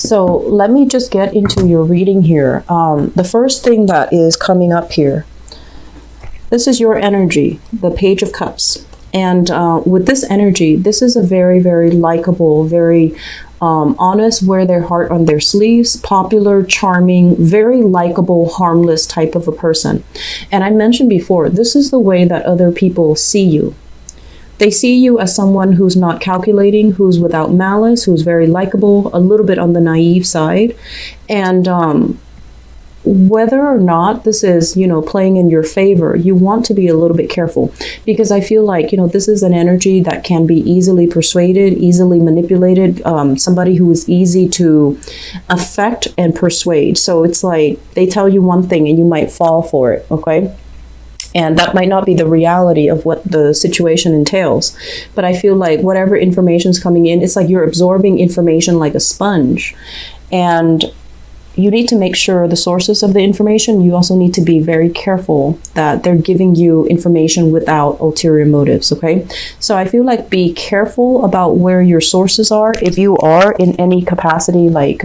So let me just get into your reading here. The first thing that is coming up here, this is your energy, the Page of Cups. And with this energy, this is a very, very likable, very honest, wear their heart on their sleeves, popular, charming, very likable, harmless type of a person. And I mentioned before, this is the way that other people see you. They see you as someone who's not calculating, who's without malice, who's very likable, a little bit on the naive side. And whether or not this is, playing in your favor, you want to be a little bit careful, because I feel like, this is an energy that can be easily persuaded, easily manipulated, somebody who is easy to affect and persuade. So it's like they tell you one thing and you might fall for it, okay? And that might not be the reality of what the situation entails. But I feel like whatever information is coming in, it's like you're absorbing information like a sponge. And you need to make sure the sources of the information, you also need to be very careful that they're giving you information without ulterior motives, okay? So I feel like be careful about where your sources are. If you are in any capacity, like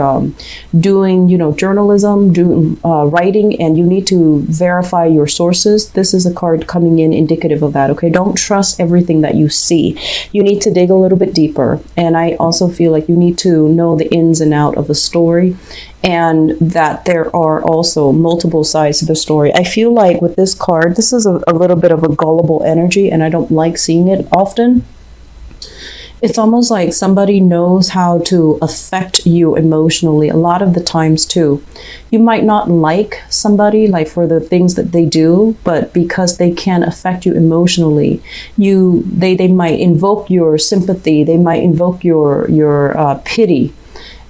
doing, journalism, doing writing, and you need to verify your sources, this is a card coming in indicative of that, okay? Don't trust everything that you see. You need to dig a little bit deeper. And I also feel like you need to know the ins and out of a story, and that there are also multiple sides to the story. I feel like with this card, this is a little bit of a gullible energy, and I don't like seeing it often. It's almost like somebody knows how to affect you emotionally a lot of the times too. You might not like somebody like for the things that they do, but because they can affect you emotionally, they might invoke your sympathy, they might invoke your pity.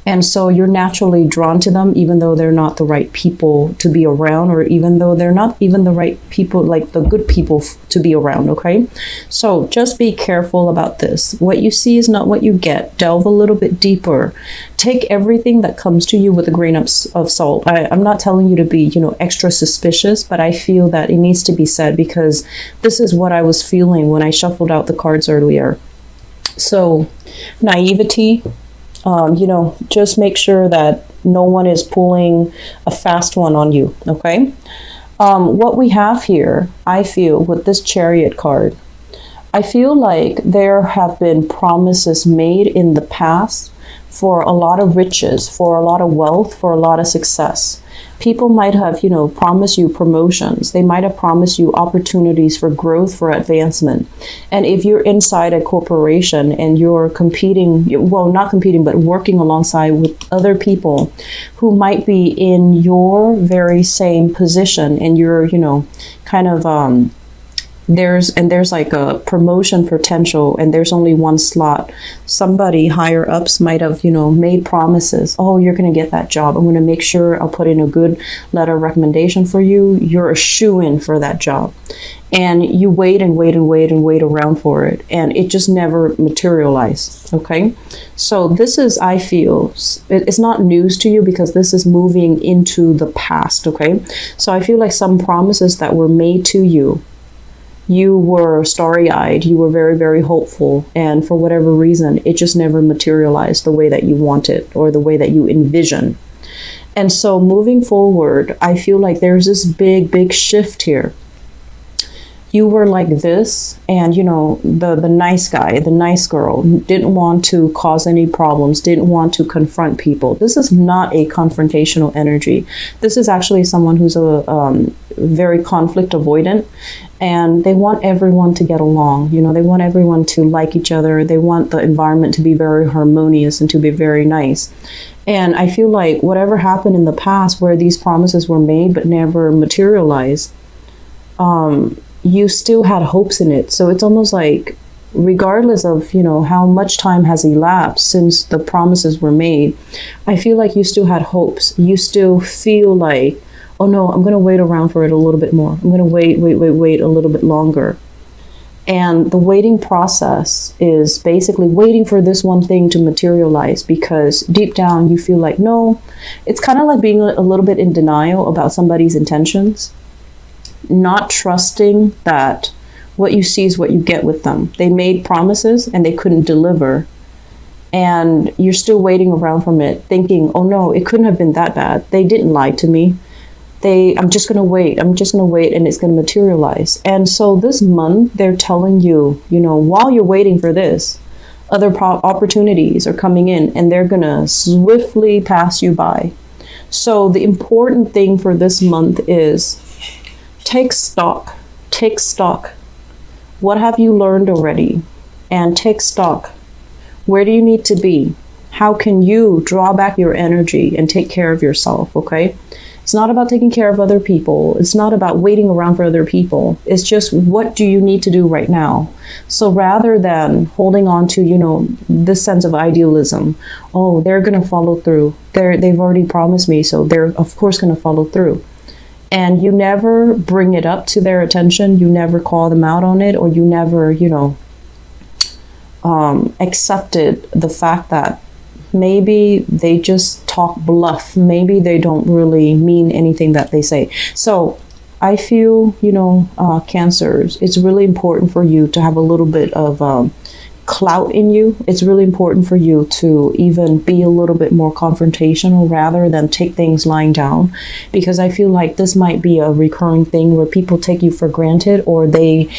And so you're naturally drawn to them, even though they're not the right people to be around, or even though they're not even the right people, like the good people to be around, okay? So just be careful about this. What you see is not what you get. Delve a little bit deeper. Take everything that comes to you with a grain of salt. I'm not telling you to be, extra suspicious, but I feel that it needs to be said, because this is what I was feeling when I shuffled out the cards earlier. So naivety. Just make sure that no one is pulling a fast one on you, okay? What we have here, I feel, with this Chariot card, I feel like there have been promises made in the past for a lot of riches, for a lot of wealth, for a lot of success. People might have, promised you promotions. They might have promised you opportunities for growth, for advancement. And if you're inside a corporation and you're competing, well, not competing, but working alongside with other people who might be in your very same position, and you're, kind of, there's like a promotion potential, and there's only one slot. Somebody higher ups might have, made promises. Oh, you're going to get that job. I'm going to make sure I'll put in a good letter of recommendation for you. You're a shoo-in for that job. And you wait and wait and wait and wait around for it, and it just never materialized, okay? So this is, I feel, it's not news to you, because this is moving into the past, okay? So I feel like some promises that were made to you, you were starry-eyed, you were very, very hopeful, and for whatever reason, it just never materialized the way that you wanted or the way that you envision. And so moving forward, I feel like there's this big, big shift here. You were like this, and the nice guy, the nice girl, didn't want to cause any problems, didn't want to confront people. This is not a confrontational energy. This is actually someone who's a very conflict avoidant, and they want everyone to get along. They want everyone to like each other. They want the environment to be very harmonious and to be very nice. And I feel like whatever happened in the past where these promises were made but never materialized, you still had hopes in it. So it's almost like, regardless of, how much time has elapsed since the promises were made, I feel like you still had hopes. You still feel like, oh no, I'm going to wait around for it a little bit more. I'm going to wait a little bit longer. And the waiting process is basically waiting for this one thing to materialize, because deep down you feel like, no, it's kind of like being a little bit in denial about somebody's intentions. Not trusting that what you see is what you get with them. They made promises and they couldn't deliver. and you're still waiting around from it, thinking, oh no, it couldn't have been that bad. They didn't lie to me. I'm just going to wait. I'm just going to wait, and it's going to materialize. And so this month, they're telling you, while you're waiting for this, other opportunities are coming in, and they're going to swiftly pass you by. So the important thing for this month is take stock. Take stock. What have you learned already? And take stock. Where do you need to be? How can you draw back your energy and take care of yourself, okay? It's not about taking care of other people. It's not about waiting around for other people. It's just, what do you need to do right now? So rather than holding on to, this sense of idealism, oh, they're going to follow through. They've already promised me, so they're, of course, going to follow through. And you never bring it up to their attention. You never call them out on it, or you never, accepted the fact that maybe they just talk bluff. Maybe they don't really mean anything that they say. So I feel, Cancers, it's really important for you to have a little bit of clout in you. It's really important for you to even be a little bit more confrontational rather than take things lying down, because I feel like this might be a recurring thing where people take you for granted, or they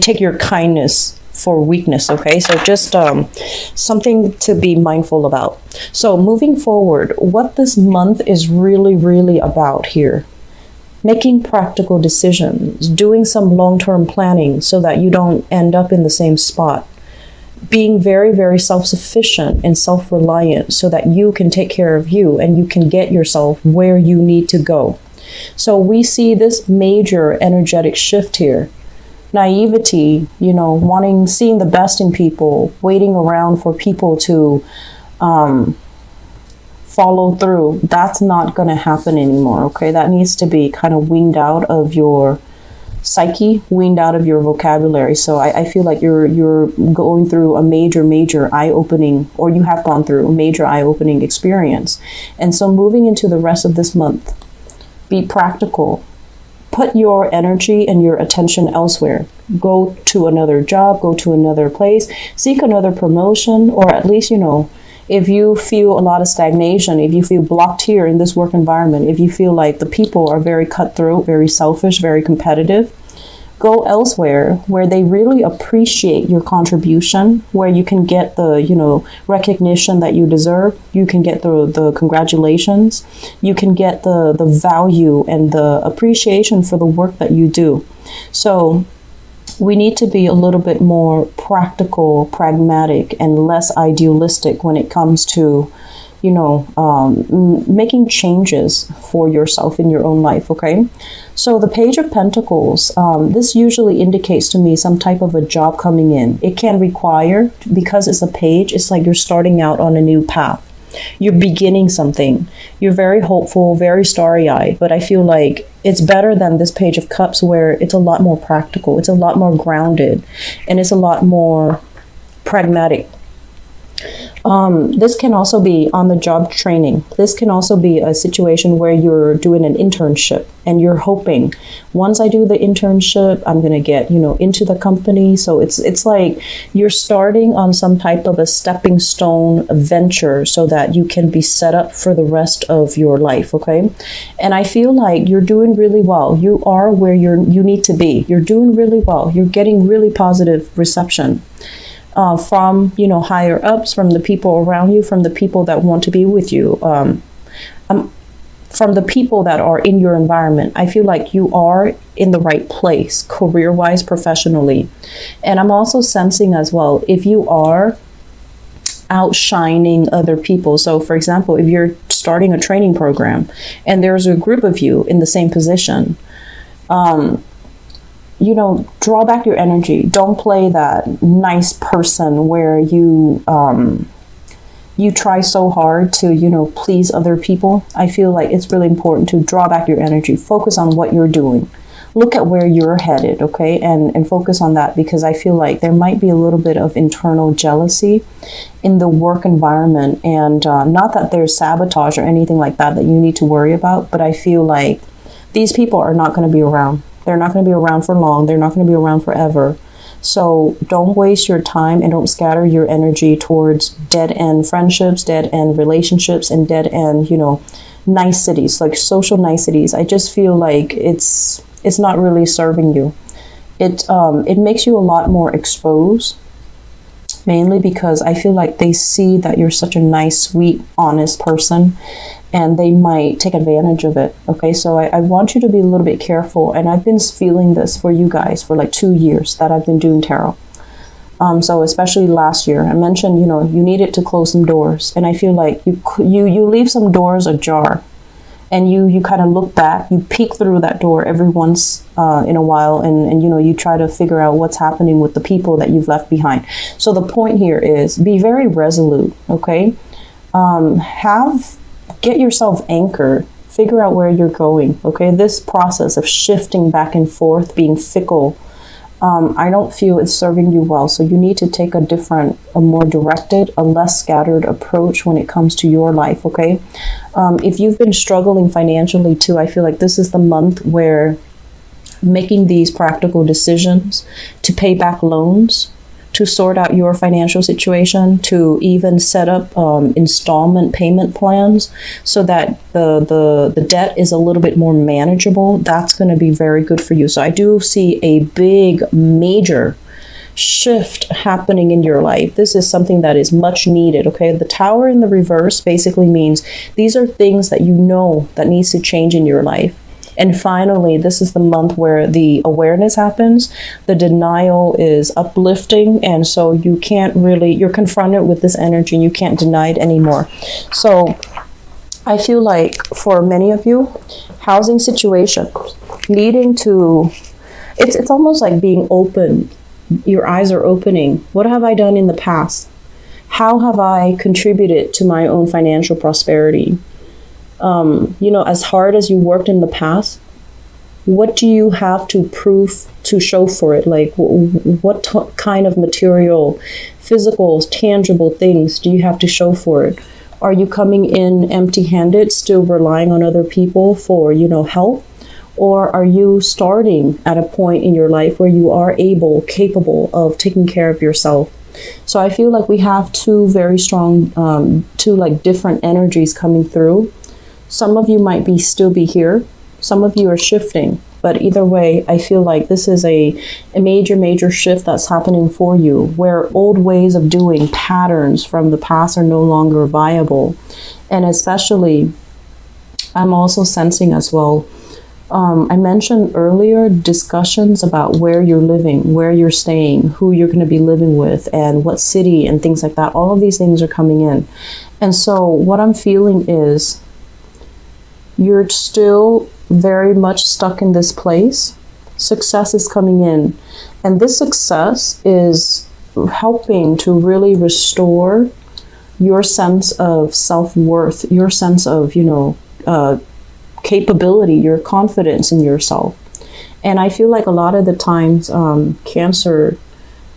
take your kindness for weakness. Okay, so just something to be mindful about. So moving forward, what this month is really, really about here: making practical decisions, doing some long-term planning so that you don't end up in the same spot, being very, very self-sufficient and self-reliant so that you can take care of you and you can get yourself where you need to go. So we see this major energetic shift here. Naivety, seeing the best in people, waiting around for people to follow through. That's not going to happen anymore, okay? That needs to be kind of weaned out of your psyche, weaned out of your vocabulary. So I feel like you're going through a major eye-opening, or you have gone through a major eye-opening experience. And so moving into the rest of this month, be practical. Put your energy and your attention elsewhere. Go to another job, go to another place, seek another promotion, or at least, if you feel a lot of stagnation, if you feel blocked here in this work environment, if you feel like the people are very cutthroat, very selfish, very competitive, go elsewhere where they really appreciate your contribution, where you can get the, recognition that you deserve. You can get the congratulations. You can get the value and the appreciation for the work that you do. So we need to be a little bit more practical, pragmatic, and less idealistic when it comes to, making changes for yourself in your own life, okay? So the Page of Pentacles, this usually indicates to me some type of a job coming in. It can require, because it's a page, it's like you're starting out on a new path. You're beginning something. You're very hopeful, very starry-eyed, but I feel like it's better than this Page of Cups, where it's a lot more practical, it's a lot more grounded, and it's a lot more pragmatic. This can also be on the job training. This can also be a situation where you're doing an internship and you're hoping, once I do the internship, I'm going to get, into the company. So it's like you're starting on some type of a stepping stone venture so that you can be set up for the rest of your life. Okay. And I feel like you're doing really well. You are where you need to be. You're doing really well. You're getting really positive reception. From, higher ups, from the people around you, from the people that want to be with you, from the people that are in your environment. I feel like you are in the right place, career-wise, professionally. And I'm also sensing as well, if you are outshining other people. So for example, if you're starting a training program and there's a group of you in the same position, draw back your energy. Don't play that nice person where you try so hard to, please other people. I feel like it's really important to draw back your energy. Focus on what you're doing. Look at where you're headed, okay? And focus on that, because I feel like there might be a little bit of internal jealousy in the work environment. And not that there's sabotage or anything like that you need to worry about, but I feel like these people are not going to be around. They're not going to be around for long. They're not going to be around forever. So don't waste your time and don't scatter your energy towards dead end friendships, dead end relationships, and dead end, niceties, like social niceties. I just feel like it's not really serving you. It makes you a lot more exposed, mainly because I feel like they see that you're such a nice, sweet, honest person, and they might take advantage of it. Okay, so I want you to be a little bit careful, and I've been feeling this for you guys for like 2 years that I've been doing tarot. So especially last year, I mentioned, you needed to close some doors, and I feel like you leave some doors ajar, and you kind of look back, you peek through that door every once in a while, and you try to figure out what's happening with the people that you've left behind. So the point here is be very resolute, okay? Get yourself anchored, figure out where you're going, okay? This process of shifting back and forth, being fickle, I don't feel it's serving you well. So you need to take a more directed, a less scattered approach when it comes to your life, okay? If you've been struggling financially too, I feel like this is the month where making these practical decisions to pay back loans, to sort out your financial situation, to even set up installment payment plans so that the debt is a little bit more manageable, that's going to be very good for you. So I do see a big, major shift happening in your life. This is something that is much needed, okay? The Tower in the reverse basically means these are things that that needs to change in your life. And finally, this is the month where the awareness happens. The denial is uplifting. And so you're confronted with this energy and you can't deny it anymore. So I feel like for many of you, housing situations leading to, it's almost like being open. Your eyes are opening. What have I done in the past? How have I contributed to my own financial prosperity? As hard as you worked in the past, what do you have to show for it? Like, what kind of material, physical, tangible things do you have to show for it? Are you coming in empty-handed, still relying on other people for, help? Or are you starting at a point in your life where you are capable of taking care of yourself? So I feel like we have two very strong, different energies coming through. Some of you might still be here. Some of you are shifting. But either way, I feel like this is a major, major shift that's happening for you, where old ways of doing, patterns from the past are no longer viable. And especially, I'm also sensing as well, I mentioned earlier discussions about where you're living, where you're staying, who you're going to be living with, and what city and things like that. All of these things are coming in. And so what I'm feeling is, you're still very much stuck in this place. Success is coming in. And this success is helping to really restore your sense of self-worth, your sense of, capability, your confidence in yourself. And I feel like a lot of the times, Cancer,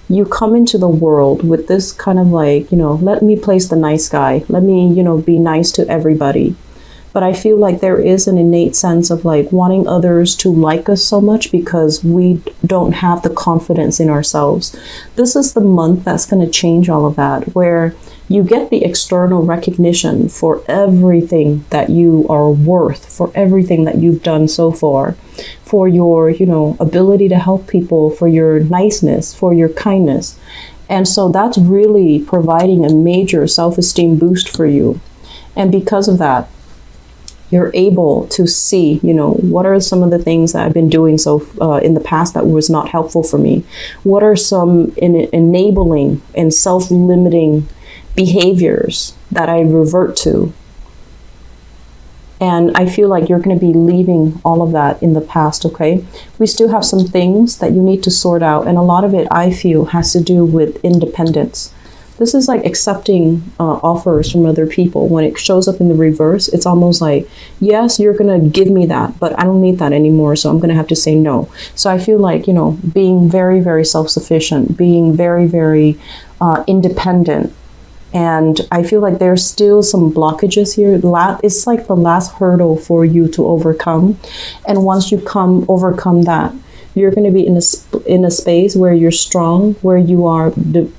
you come into the world with this kind of like, let me place the nice guy. Let me, be nice to everybody. But I feel like there is an innate sense of like wanting others to like us so much because we don't have the confidence in ourselves. This is the month that's going to change all of that, where you get the external recognition for everything that you are worth, for everything that you've done so far, for your, ability to help people, for your niceness, for your kindness. And so that's really providing a major self-esteem boost for you. And because of that, you're able to see, what are some of the things that I've been doing in the past that was not helpful for me? What are some enabling and self-limiting behaviors that I revert to? And I feel like you're going to be leaving all of that in the past, okay? We still have some things that you need to sort out. And a lot of it, I feel, has to do with independence. This is like accepting offers from other people. When it shows up in the reverse, it's almost like, yes, you're going to give me that, but I don't need that anymore, so I'm going to have to say no. So I feel like, being very, very self-sufficient, being very, very independent. And I feel like there's still some blockages here. It's like the last hurdle for you to overcome. And once you overcome that, You're going to be in a space where you're strong, where you are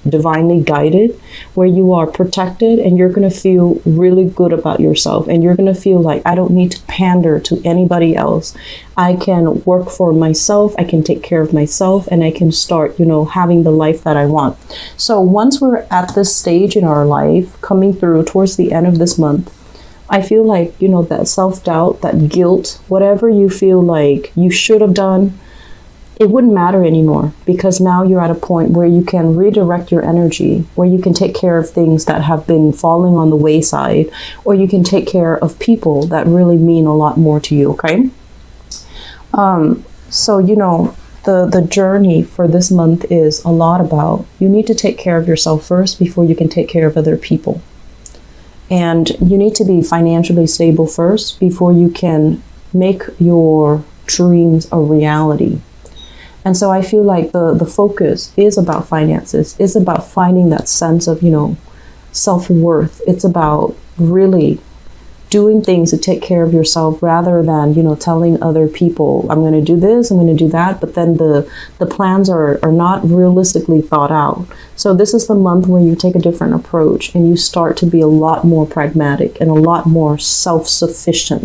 divinely guided, where you are protected, and you're going to feel really good about yourself. And you're going to feel like, I don't need to pander to anybody else. I can work for myself, I can take care of myself, and I can start, having the life that I want. So once we're at this stage in our life, coming through towards the end of this month, I feel like, that self-doubt, that guilt, whatever you feel like you should have done, it wouldn't matter anymore, because now you're at a point where you can redirect your energy, where you can take care of things that have been falling on the wayside, or you can take care of people that really mean a lot more to you, okay? So, the journey for this month is a lot about, you need to take care of yourself first before you can take care of other people. And you need to be financially stable first before you can make your dreams a reality. And so I feel like the focus is about finances, is about finding that sense of, self-worth. It's about really doing things to take care of yourself rather than, telling other people, I'm going to do this, I'm going to do that. But then the plans are not realistically thought out. So this is the month where you take a different approach and you start to be a lot more pragmatic and a lot more self-sufficient.